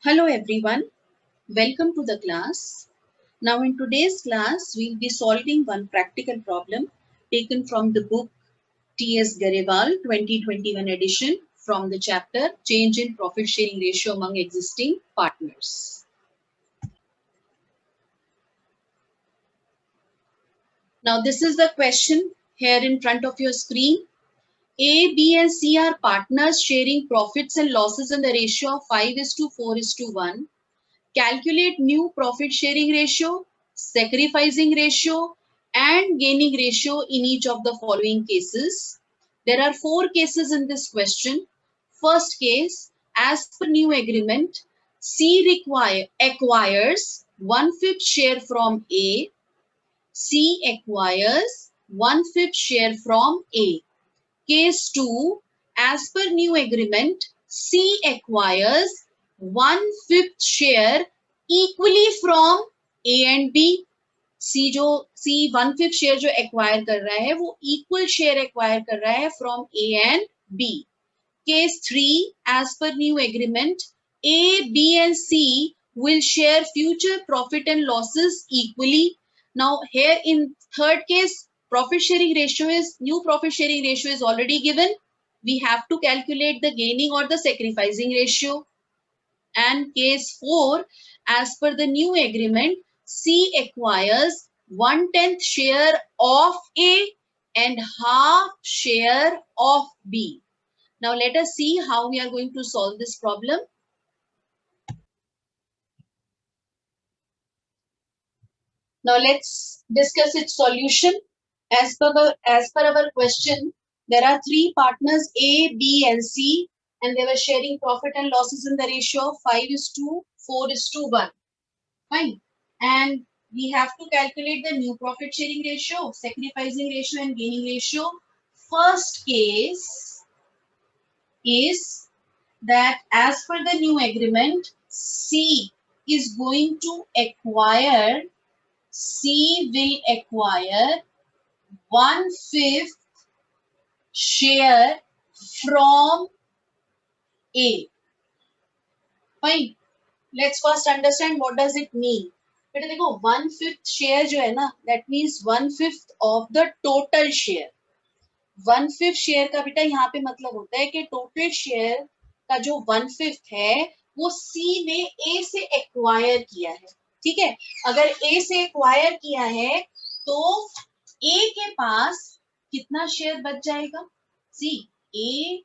Hello everyone, welcome to the class. Now in today's class, we'll be solving one practical problem taken from the book T.S. Garewal 2021 edition from the chapter Change in Profit Sharing Ratio Among Existing Partners. Now this is the question here in front of your screen. A, B and C are partners sharing profits and losses in the ratio of 5:4:1. Calculate new profit sharing ratio, sacrificing ratio, and gaining ratio in each of the following cases. There are 4 cases in this question. First case, as per new agreement, C acquires 1/5 share from A. C acquires 1/5 share from A. Case 2, as per new agreement, C acquires 1/5 share equally from A and B. C 1/5 share जो acquire कर रहा है वो equal share acquire कर रहा है from A and B. Case 3, as per new agreement, A, B and C will share future profit and losses equally. Now here in third case, new profit sharing ratio is already given. We have to calculate the gaining or the sacrificing ratio. And case 4, as per the new agreement, C acquires 1/10 share of A and half share of B. Now let us see how we are going to solve this problem. Now let's discuss its solution. As per our question, there are 3 partners A, B and C, and they were sharing profit and losses in the ratio of 5:4:1. Fine. And we have to calculate the new profit sharing ratio, sacrificing ratio and gaining ratio. First case is that as per the new agreement, C will acquire 1/5 share from A. Fine. Let's first understand what does it mean. बेटा देखो 1/5 share जो है ना, that means 1/5 of the total share. 1/5 share का बेटा यहाँ पे मतलब होता है कि टोटल शेयर का जो 1/5 है वो सी ने ए से एक्वायर किया है. ठीक है, अगर ए से एक्वायर किया है तो ए के पास कितना शेयर बच जाएगा. C A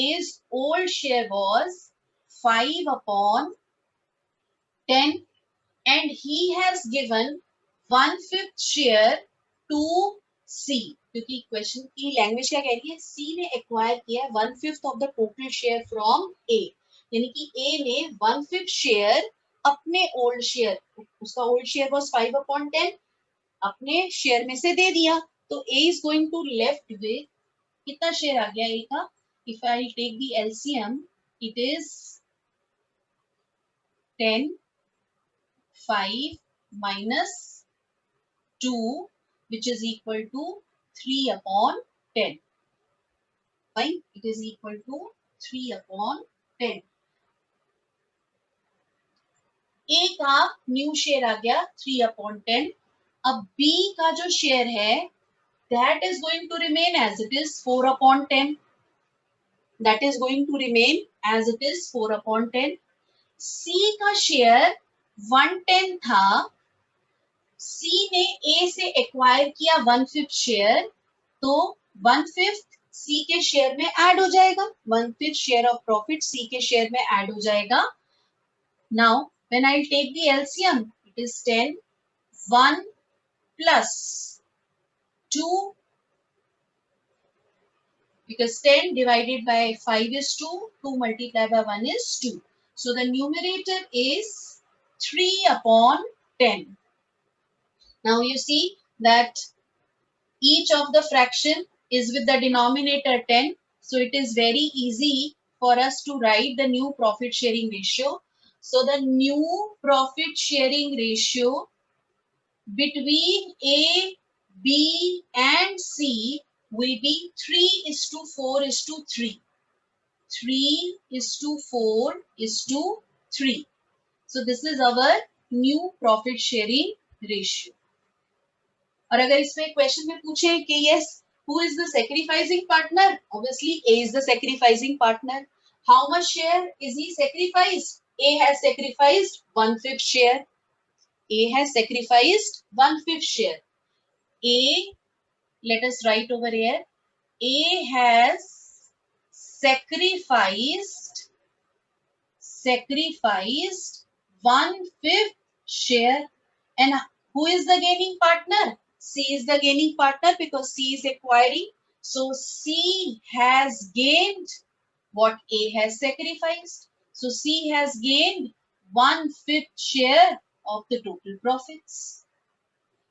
is old share was 5/10 and he has given 1/5 share to C. क्योंकि क्वेश्चन की लैंग्वेज क्या कह रही है, सी ने एक्वायर किया 1/5 of the total share from A, यानी कि ए ने 1/5 शेयर अपने ओल्ड शेयर, उसका ओल्ड शेयर वाज 5/10, अपने शेयर में से दे दिया. तो A is going to left with कितना शेयर आ गया ए का. If I take the LCM, it is 10, 5 minus 2, which is equal to 3/10. Fine, it is equal to 3/10. A का न्यू शेयर आ गया 3/10. अब B का जो शेयर है that is going to remain as it is 4/10. That is going to remain as it is 4/10. C का share 1/10 था. C ने A से एक्वायर किया 1/5 शेयर, तो 1/5 C के शेयर में ऐड हो जाएगा. 1/5 शेयर ऑफ प्रॉफिट C के शेयर में ऐड हो जाएगा. Now when I take the LCM, it is 10, 1 plus 2, because 10 divided by 5 is 2, 2 multiplied by 1 is 2. So the numerator is 3/10. Now you see that each of the fraction is with the denominator 10. So it is very easy for us to write the new profit sharing ratio. So the new profit sharing ratio between A, B and C will be 3:4:3. 3:4:3. 3. So this is our new profit sharing ratio. और अगर इसमें question में पूछे कि yes, who is the sacrificing partner? Obviously, A is the sacrificing partner. How much share is he sacrificed? A has sacrificed 1/5 share. A has sacrificed 1/5 share. A, let us write over here. A has sacrificed 1/5 share. And who is the gaining partner? C is the gaining partner because C is acquiring. So C has gained what A has sacrificed. So C has gained 1/5 share of the total profits.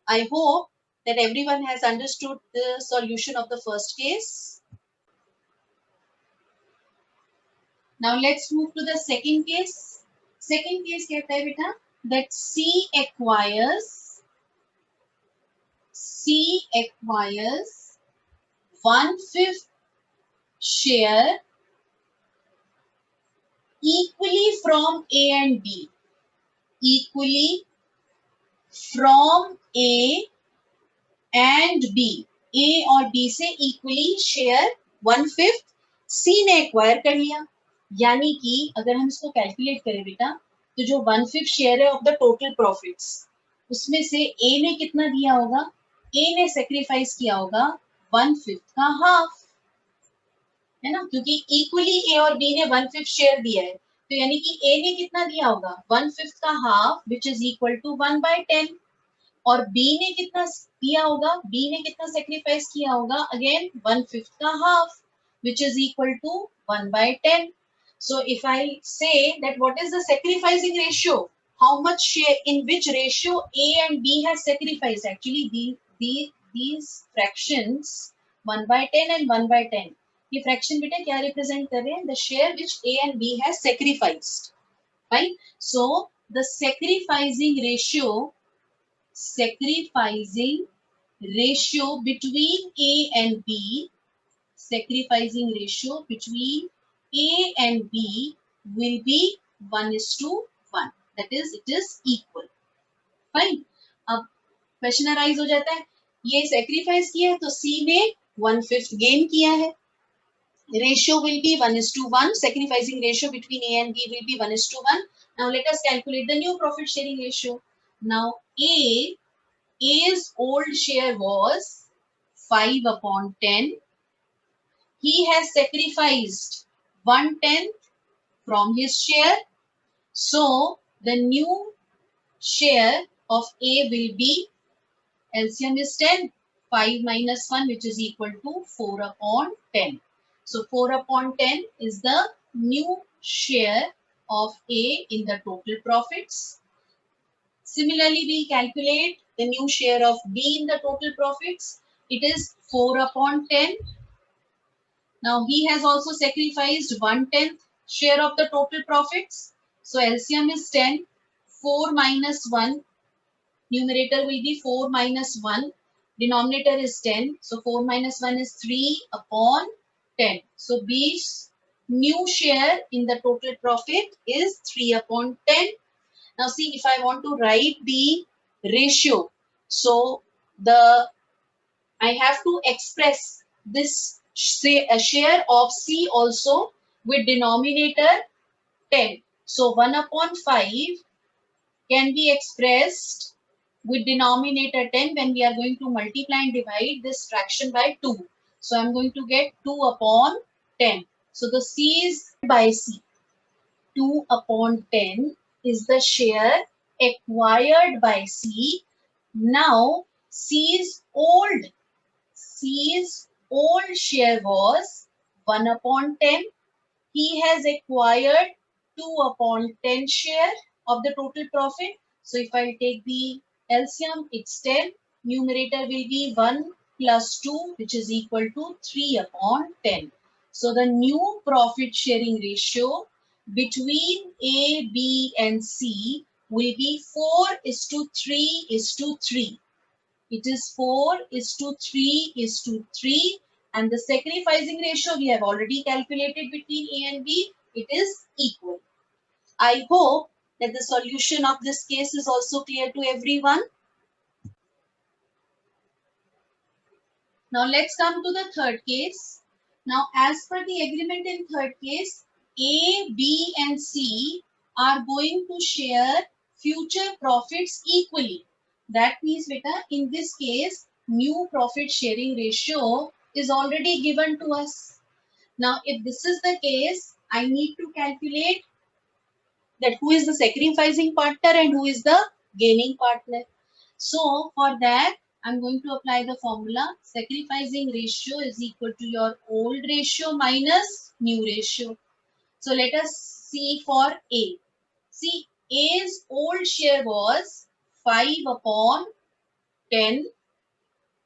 I hope that everyone has understood the solution of the first case. Now let's move to the second case. Second case कहता है बेटा that C acquires 1/5 share equally from A and B. Equally from A and B. A और B से equally share 1/5 C ने acquire कर लिया. यानी कि अगर हम इसको कैलकुलेट करें बेटा तो जो 1/5 शेयर है ऑफ द टोटल प्रॉफिट्स उसमें से A ने कितना दिया होगा? A ने सेक्रीफाइस किया होगा 1/5 का हाफ, है ना, क्योंकि इक्वली A और B ने 1/5 शेयर दिया है तो यानी कि A ने कितना दिया होगा? 1/5 का half which is equal to 1/10. और B ने कितना दिया होगा? B ने कितना सेक्रीफाइस किया होगा? अगेन 1/5 का half which is equal to 1/10. So if I say that what is the sacrificing ratio, how much share, in which ratio A and B has sacrificed, actually these fractions 1/10 and 1/10, ये fraction बेटा क्या represent कर रहे हैं? The share which A and B has sacrificed, right? So the sacrificing ratio between A and B, sacrificing ratio between A and B will be 1:1. That is, it is equal. Fine. अब question arise हो जाता है, ये sacrifice किया है तो C ने 1/5 gain किया है. Ratio will be 1:1. Sacrificing ratio between A and B will be 1:1. Now let us calculate the new profit sharing ratio. Now A's old share was 5/10. He has sacrificed 1/10 from his share. So the new share of A will be, LCM is 10, 5 minus 1 which is equal to 4/10. So 4/10 is the new share of A in the total profits. Similarly, we calculate the new share of B in the total profits. It is 4/10. Now he has also sacrificed 1/10 share of the total profits. So LCM is 10. 4 minus 1. Numerator will be 4 minus 1. Denominator is 10. So 4 minus 1 is 3/10. So B's new share in the total profit is 3/10. Now see, if I want to write the ratio, so I have to express this say a share of C also with denominator 10. So 1/5 can be expressed with denominator 10 when we are going to multiply and divide this fraction by 2. So I'm going to get 2/10. So the C is by C. 2/10 is the share acquired by C. Now C's old share was 1/10. He has acquired 2/10 share of the total profit. So if I take the LCM, it's 10. Numerator will be 1 plus 2, which is equal to 3/10. So the new profit sharing ratio between A, B, and C will be 4:3:3. It is 4:3:3, and the sacrificing ratio we have already calculated between A and B. It is equal. I hope that the solution of this case is also clear to everyone. Now let's come to the third case. Now as per the agreement in third case, A, B and C are going to share future profits equally. That means beta, in this case, new profit sharing ratio is already given to us. Now if this is the case, I need to calculate that who is the sacrificing partner and who is the gaining partner. So for that, I'm going to apply the formula. Sacrificing ratio is equal to your old ratio minus new ratio. So let us see for A. See, A's old share was 5 upon 10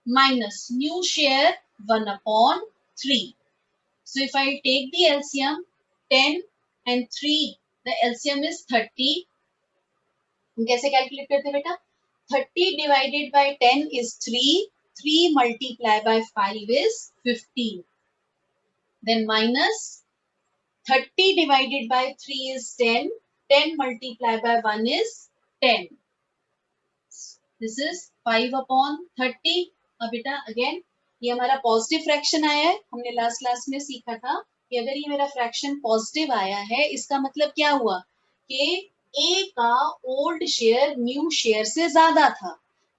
minus new share 1 upon 3. So if I take the LCM, 10 and 3, the LCM is 30. हम कैसे calculate करते हैं बेटा? 30 divided by 10 is 3. 3 multiplied by 5 is 15. Then minus 30 divided by 3 is 10. 10 multiplied by 1 is 10. This is 5 upon 30. अब बेटा again ये हमारा positive fraction आया है. हमने लास्ट क्लास में सीखा था कि अगर ये मेरा फ्रैक्शन पॉजिटिव आया है, इसका मतलब क्या हुआ कि ए का ओल्ड शेयर न्यू शेयर से ज्यादा था.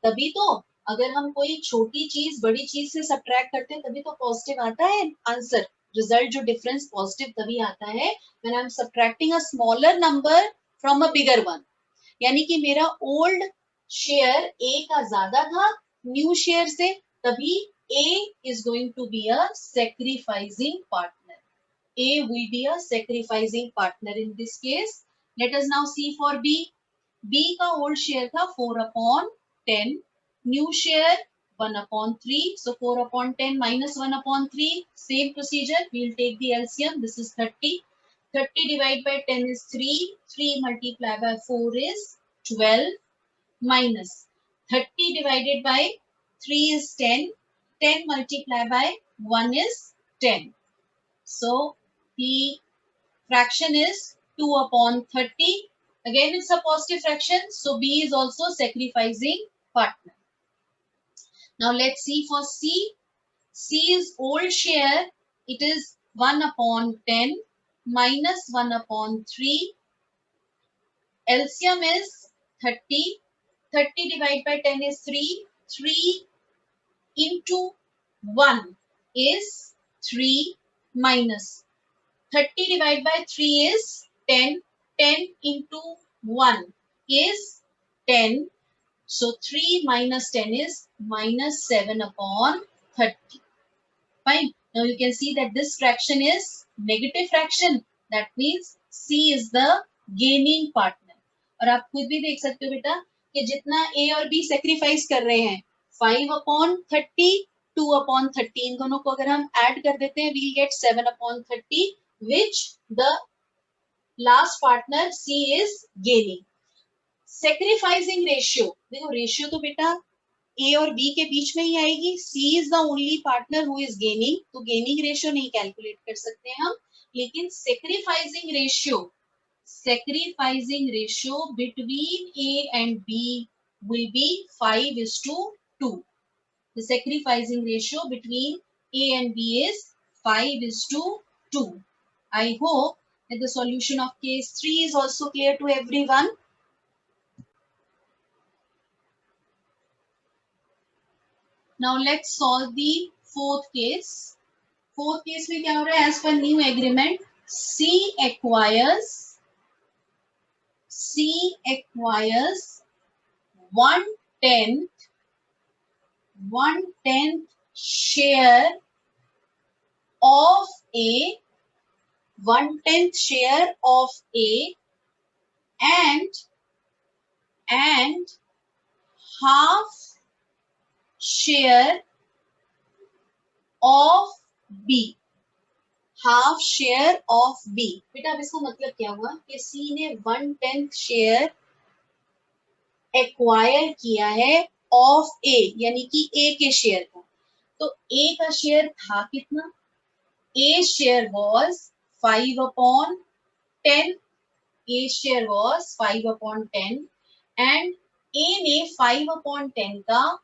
तभी तो अगर हम कोई छोटी चीज बड़ी चीज से सब्ट्रैक्ट करते हैं तभी तो पॉजिटिव आता है आंसर. रिजल्ट जो डिफरेंस पॉजिटिव तभी आता है when I am subtracting a smaller number from a bigger one. यानी कि मेरा ओल्ड शेयर ए का ज्यादा था न्यू शेयर से, तभी A is going to be a sacrificing partner. A will be a sacrificing partner in this case. Let us now see for B. B का old share था 4 upon 10. New share 1 upon 3. So 4 upon 10 minus 1 upon 3. Same procedure. We will take the LCM. This is 30. 30 divided by 10 is 3. 3 multiplied by 4 is 12. Minus 30 divided by 3 is 10. 10 multiplied by 1 is 10. So the fraction is 2 upon 30. Again, it's a positive fraction. So B is also sacrificing partner. Now let's see for C. C's old share, it is 1 upon 10 minus 1 upon 3. LCM is 30. 30 divided by 10 is 3. 3 into 1 is 3 minus 30 divided by 3 is 10. 10 into 1 is 10. So 3 minus 10 is minus 7 upon 30. Fine. Now you can see that this fraction is negative fraction. That means C is the gaining partner. और आप खुद भी देख सकते हो बेटा कि जितना A और B सेक्रीफाइस कर रहे हैं 5 upon 30, 2 upon 30, इन दोनों को अगर हम ऐड कर देते हैं we'll get 7 upon 30, which the last partner C is gaining. Sacrificing ratio, देखो रेशियो तो बेटा A और B के बीच में ही आएगी. C is the only partner who is gaining, तो gaining ratio नहीं कैलकुलेट कर सकते हम, लेकिन sacrificing ratio between A and B will be 5:2. The sacrificing ratio between A and B is 5:2. I hope that the solution of case 3 is also clear to everyone. Now let's solve the fourth case. Fourth case में क्या हो रहा है? As per new agreement, C acquires 1/10 share of A, 1/10 share of A, and half share of B. Half share of B. बेटा अब इसका मतलब क्या हुआ कि सी ने 1/10 शेयर एक्वायर किया है ऑफ ए, यानी कि ए के शेयर का. तो ए का शेयर था कितना? ए share was 5/10 A share was 5/10 and A ने 5/10 का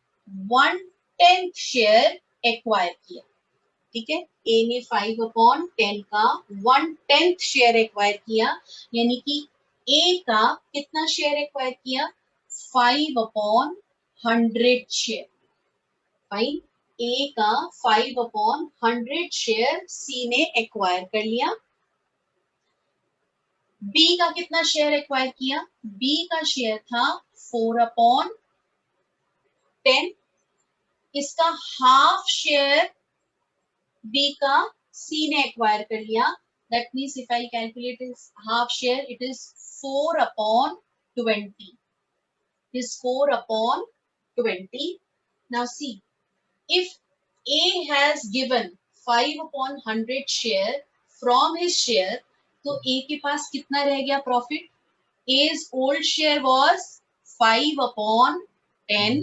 1/10 शेयर एक्वायर किया. ठीक है, A ने 5/10 का 1/10 शेयर एक्वायर किया, यानी कि A का कितना शेयर एक्वायर किया? 5/100 शेयर. फाइन, A का 5/100 शेयर C ने एक्वायर कर लिया. B का कितना शेयर एक्वायर किया? B का शेयर था 4/10. इसका हाफ शेयर B का C ने एक्वायर कर लिया. That means if I calculate his half share, it is 4/20. It is 4/20. Now see, if A has given 5/100 share from his share, तो A के पास कितना रह गया profit? A's old share was 5/10.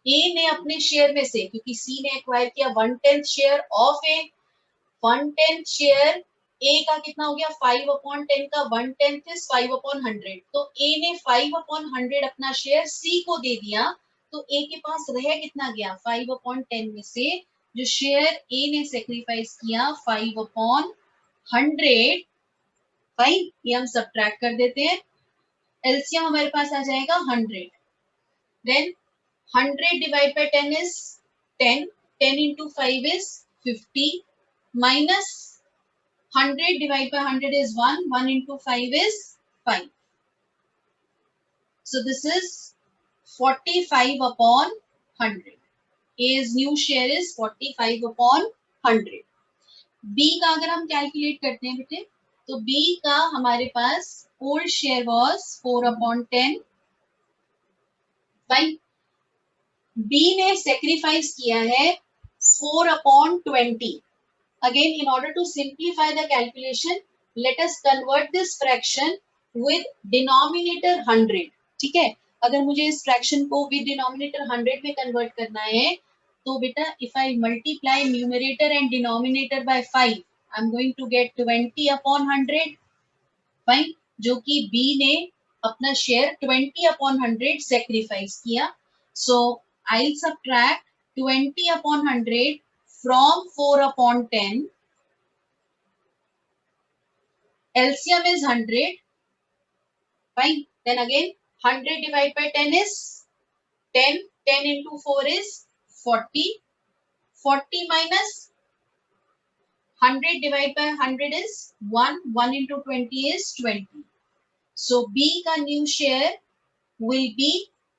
A ने अपने शेयर में से, क्योंकि C ने एक्वायर किया 1/10 share of A, 1/10 share A का कितना हो गया? 5/10 का 1/10 is 5/100. तो A ने 5/100 अपना शेयर C को दे दिया, तो A के पास रह कितना गया? 5/10 में से जो शेयर A ने सेक्रीफाइस किया 5/100. फाइन, ये हम सब्ट्रैक्ट कर देते हैं. एलसीएम हमारे पास आ जाएगा 100. Then 100 divide by 10 is 10. 10 into 5 is 50. Minus 100 divided by 100 is 1. 1 into 5 is 5. So this is 45/100. A's new share is 45/100. B का अगर हम कैलकुलेट करते हैं बेटे, तो B का हमारे पास old share was 4/10. Fine, B ने सेक्रीफाइस किया है 4/20. Again, in order to simplify the calculation, let us convert this fraction with denominator 100. ठीक है, अगर मुझे इस fraction को with denominator 100 में convert करना है, तो बेटा if I multiply numerator and denominator by 5, I'm going to get 20/100. Fine, जो कि B ने अपना शेयर 20/100 sacrifice किया. So I'll subtract 20/100 from 4/10. LCM is 100. Fine. Then again 100 divided by 10 is 10. 10 into 4 is 40. 40 minus 100 divided by 100 is 1. 1 into 20 is 20. So B का new share will be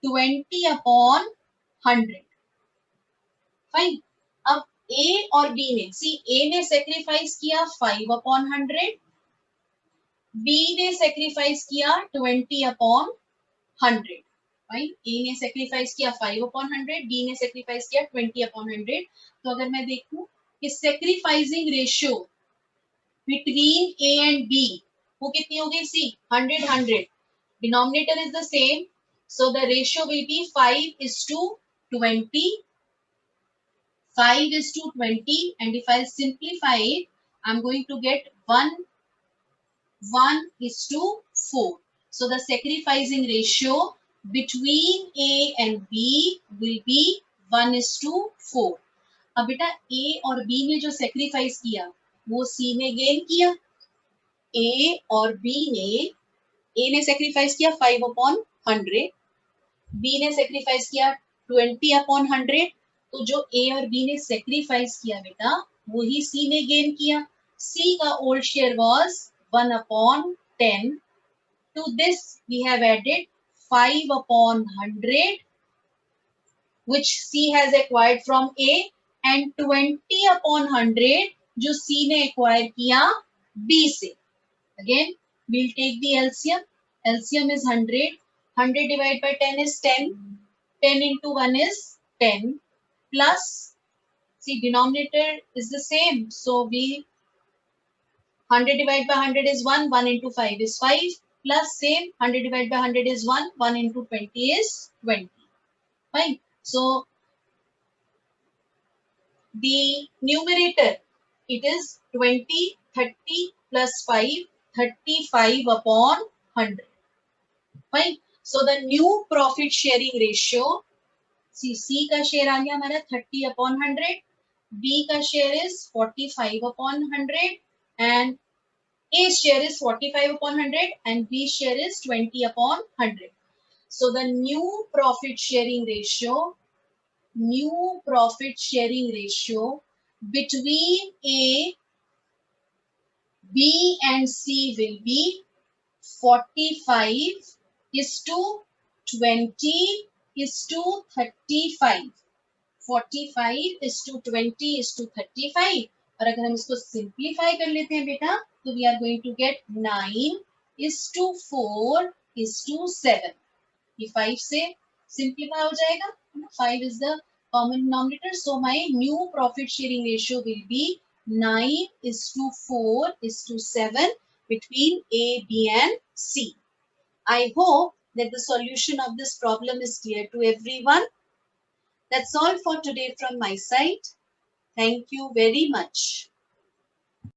20/100. Fine. अब A और B ने, see A ने sacrifice किया 5/100. B ने sacrifice किया 20/100. Right, A ने sacrifice किया 5/100, B ने सेक्रीफाइस किया 20/100. तो अगर मैं देखूं कि sacrificing ratio between A and B वो कितनी हो गई? सी 100. Denominator is the same, so the ratio will be 5:20. 5:20, and if I simplify it, I'm going to get 1:4. So the sacrificing ratio between A and B will be 1:4. अब बेटा A और B ने जो sacrifice किया वो C ने gain किया. A और B ने, A ने सेक्रीफाइस किया 5/100, B ने सेक्रीफाइस किया 20/100. तो जो A और B ने सेक्रीफाइस किया बेटा वही C ने गेन किया. C का old share was 1/10. To this we have added 5/100 which C has acquired from A, and 20/100 जो C ने acquire किया B से. Again we'll take the LCM. LCM is 100. 100 divided by 10 is 10. 10 into 1 is 10. Plus, see denominator is the same, so we 100 divided by 100 is 1. 1 into 5 is 5. Plus same 100 divided by 100 is 1. 1 into 20 is 20. Fine. So the numerator, it is 20, 30 plus 5, 35 upon 100. Fine. So the new profit sharing ratio, C का share आ गया हमारा 30 upon 100, B का share is 45 upon 100, and A share is 45 upon 100 and B share is 20 upon 100. So the new profit sharing ratio between A, B and C will be 45 is to 20 is to 35. 45 is to 20 is to 35. और अगर हम इसको simplify कर लेते हैं बेटा, तो we are going to get 9 is to 4 is to 7. ये 5 से सिंप्लीफाई हो जाएगा. 5 is the common denominator. So my new profit sharing ratio will be 9 is to 4 is to 7 between A, B and C. I hope that the solution of this problem is clear to everyone. That's all for today from my side. Thank you very much.